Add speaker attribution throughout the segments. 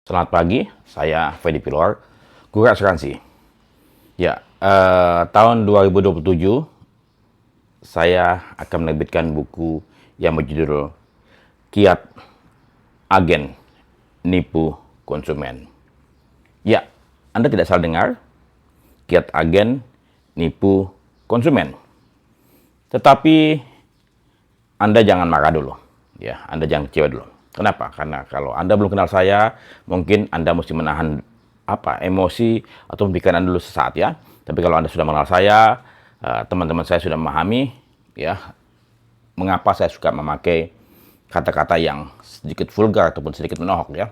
Speaker 1: Selamat pagi, saya Fedi Pilor, guru asuransi. Ya, tahun 2027 saya akan menerbitkan buku yang berjudul Kiat Agen Nipu Konsumen. Ya, Anda tidak salah dengar, Kiat Agen Nipu Konsumen. Tetapi Anda jangan marah dulu, ya, Anda jangan kecewa dulu. Kenapa? Karena kalau Anda belum kenal saya, mungkin Anda mesti menahan emosi atau pikiran Anda dulu sesaat, ya. Tapi kalau Anda sudah mengenal saya, teman-teman saya sudah memahami, ya, mengapa saya suka memakai kata-kata yang sedikit vulgar ataupun sedikit menohok, ya.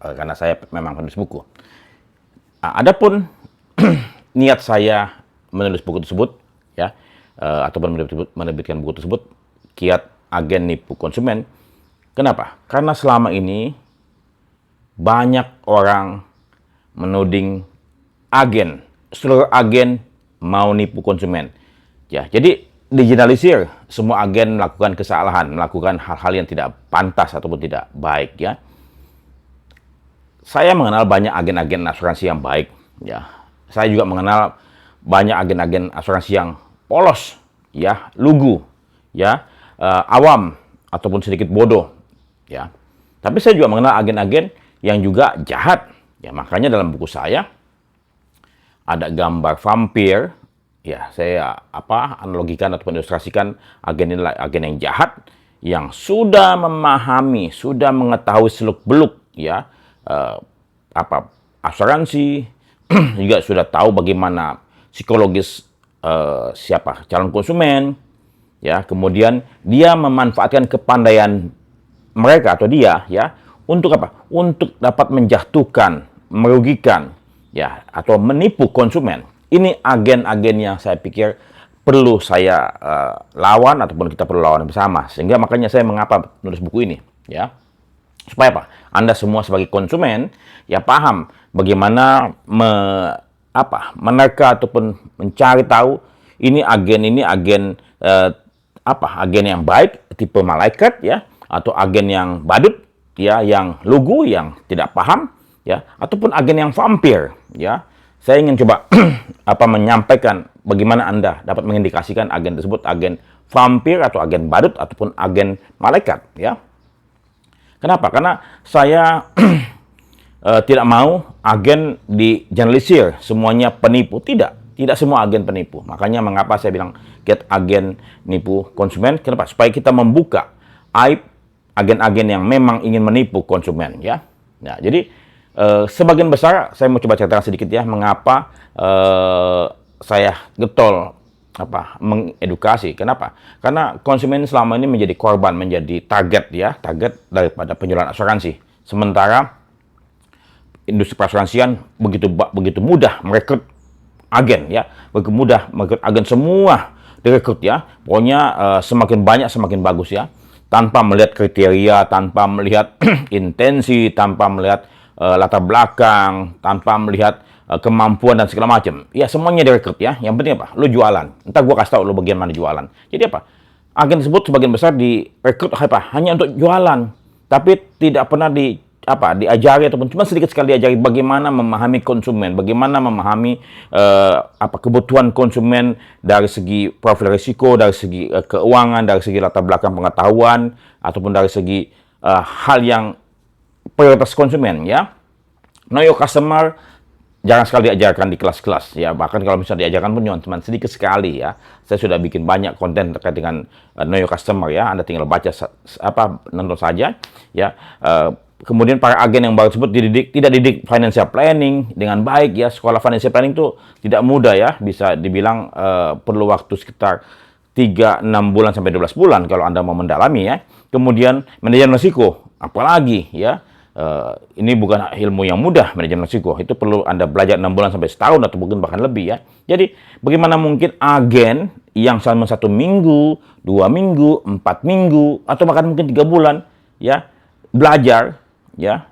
Speaker 1: Karena saya memang penulis buku. Adapun niat saya menulis buku tersebut, ya, ataupun menerbitkan buku tersebut, Kiat Agen Nipu Konsumen. Kenapa? Karena selama ini banyak orang menuding seluruh agen mau nipu konsumen. Ya, jadi digeneralisir, semua agen melakukan kesalahan, melakukan hal-hal yang tidak pantas ataupun tidak baik, ya. Saya mengenal banyak agen-agen asuransi yang baik, ya. Saya juga mengenal banyak agen-agen asuransi yang polos, ya, lugu, ya, awam ataupun sedikit bodoh, ya. Tapi saya juga mengenal agen-agen yang juga jahat, ya. Makanya dalam buku saya ada gambar vampir, ya. Saya analogikan atau ilustrasikan agen ini agen yang jahat yang sudah memahami, sudah mengetahui seluk-beluk, ya, asuransi, juga sudah tahu bagaimana psikologis calon konsumen, ya. Kemudian dia memanfaatkan kepandaian mereka atau dia, ya, untuk apa? Untuk dapat menjatuhkan, merugikan, ya, atau menipu konsumen. Ini agen-agen yang saya pikir perlu saya lawan ataupun kita perlu lawan bersama. Sehingga makanya saya mengapa menulis buku ini, ya. Supaya apa? Anda semua sebagai konsumen ya paham bagaimana menerka ataupun mencari tahu ini agen agen yang baik tipe malaikat, ya, atau agen yang badut, ya, yang lugu, yang tidak paham, ya, ataupun agen yang vampir, ya. Saya ingin coba menyampaikan bagaimana Anda dapat mengindikasikan agen tersebut agen vampir atau agen badut ataupun agen malaikat, ya. Kenapa? Karena saya tidak mau agen digeneralisir semuanya penipu. Tidak semua agen penipu. Makanya mengapa saya bilang Kiat Agen Nipu Konsumen. Kenapa? Supaya kita membuka aib agen-agen yang memang ingin menipu konsumen, ya. Nah, jadi sebagian besar saya mau coba ceritakan sedikit, ya, mengapa saya getol mengedukasi. Kenapa? Karena konsumen selama ini menjadi korban, menjadi target, ya, target daripada penjualan asuransi. Sementara industri perasuransian begitu mudah merekrut agen, ya, begitu mudah merekrut agen, semua direkrut, ya. Pokoknya semakin banyak semakin bagus, ya. Tanpa melihat kriteria, tanpa melihat intensi, tanpa melihat latar belakang, tanpa melihat kemampuan dan segala macam. Ya, semuanya direkrut, ya. Yang penting apa? Lu jualan. Entar gua kasih tahu lu bagaimana jualan. Jadi apa? Agen tersebut sebagian besar direkrut hanya untuk jualan, tapi tidak pernah diajari ataupun cuma sedikit sekali diajari bagaimana memahami konsumen, bagaimana memahami kebutuhan konsumen dari segi profil risiko, dari segi keuangan, dari segi latar belakang pengetahuan, ataupun dari segi hal yang prioritas konsumen, ya. Know your customer jarang sekali diajarkan di kelas-kelas, ya. Bahkan kalau misalnya diajarkan pun cuma sedikit sekali, ya. Saya sudah bikin banyak konten terkait dengan know your customer, ya. Anda tinggal baca nonton saja, ya. Kemudian para agen yang baru tersebut tidak didik financial planning dengan baik, ya. Sekolah financial planning itu tidak mudah, ya. Bisa dibilang perlu waktu sekitar 3-6 bulan sampai 12 bulan kalau Anda mau mendalami, ya. Kemudian manajemen risiko, apalagi, ya. Ini bukan ilmu yang mudah, manajemen risiko. Itu perlu Anda belajar 6 bulan sampai setahun atau mungkin bahkan lebih, ya. Jadi, bagaimana mungkin agen yang selama 1 minggu, 2 minggu, 4 minggu, atau bahkan mungkin 3 bulan, ya, belajar, ya,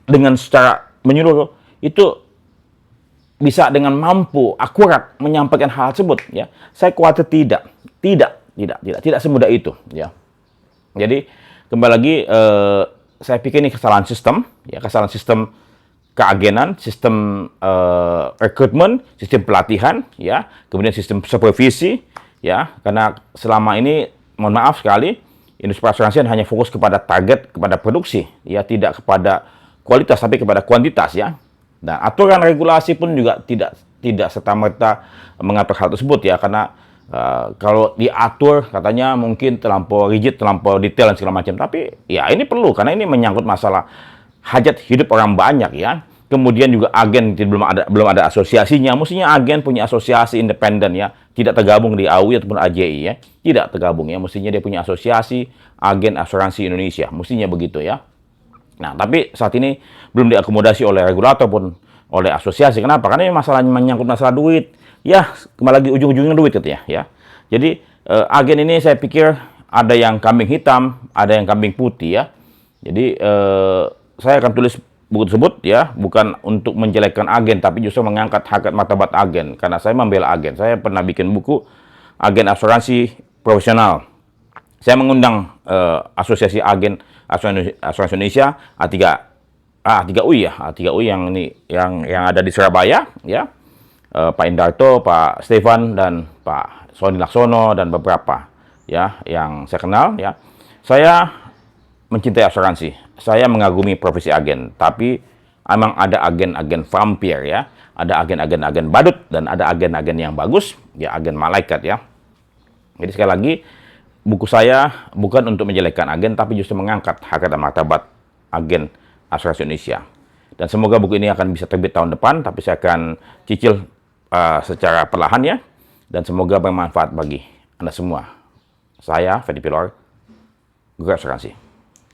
Speaker 1: dengan secara menyeluruh, itu bisa dengan mampu, akurat menyampaikan hal tersebut, ya. Saya khawatir tidak semudah itu, ya. Jadi, kembali lagi, saya pikir ini kesalahan sistem, ya, kesalahan sistem keagenan, sistem rekrutmen, sistem pelatihan, ya, kemudian sistem supervisi, ya, karena selama ini, mohon maaf sekali, industri perasuransian hanya fokus kepada target, kepada produksi, ya, tidak kepada kualitas, tapi kepada kuantitas, ya. Dan aturan regulasi pun juga tidak serta-merta mengatur hal tersebut, ya, karena kalau diatur katanya mungkin terlampau rigid, terlampau detail dan segala macam. Tapi ya ini perlu karena ini menyangkut masalah hajat hidup orang banyak, ya. Kemudian juga agen belum ada asosiasinya. Mestinya agen punya asosiasi independen, ya, tidak tergabung di AUI ataupun AJI, ya. Tidak tergabung, ya. Mestinya dia punya asosiasi agen asuransi Indonesia. Mestinya begitu, ya. Nah, tapi saat ini belum diakomodasi oleh regulator pun oleh asosiasi. Kenapa? Karena ini masalahnya menyangkut masalah duit. Ya, kembali lagi ujung-ujungnya duit itu, ya. Jadi agen ini saya pikir ada yang kambing hitam, ada yang kambing putih, ya. Jadi saya akan tulis buku tersebut, ya, bukan untuk menjelekkan agen, tapi justru mengangkat harkat martabat agen. Karena saya membela agen. Saya pernah bikin buku agen asuransi profesional. Saya mengundang asosiasi agen asuransi Indonesia A3UI, ya, A3UI yang ada di Surabaya, ya. Pak Indarto, Pak Stefan, dan Pak Sony Laksono, dan beberapa, ya, yang saya kenal, ya. Saya mencintai asuransi, saya mengagumi profesi agen, tapi emang ada agen-agen vampir, ya, ada agen-agen badut, dan ada agen-agen yang bagus, ya, agen malaikat, ya. Jadi sekali lagi, buku saya bukan untuk menjelekkan agen, tapi justru mengangkat harkat dan martabat agen asuransi Indonesia. Dan semoga buku ini akan bisa terbit tahun depan, tapi saya akan cicil secara perlahan, ya, dan semoga bermanfaat bagi Anda semua. Saya Ferdy Pilor, Guru Asuransi.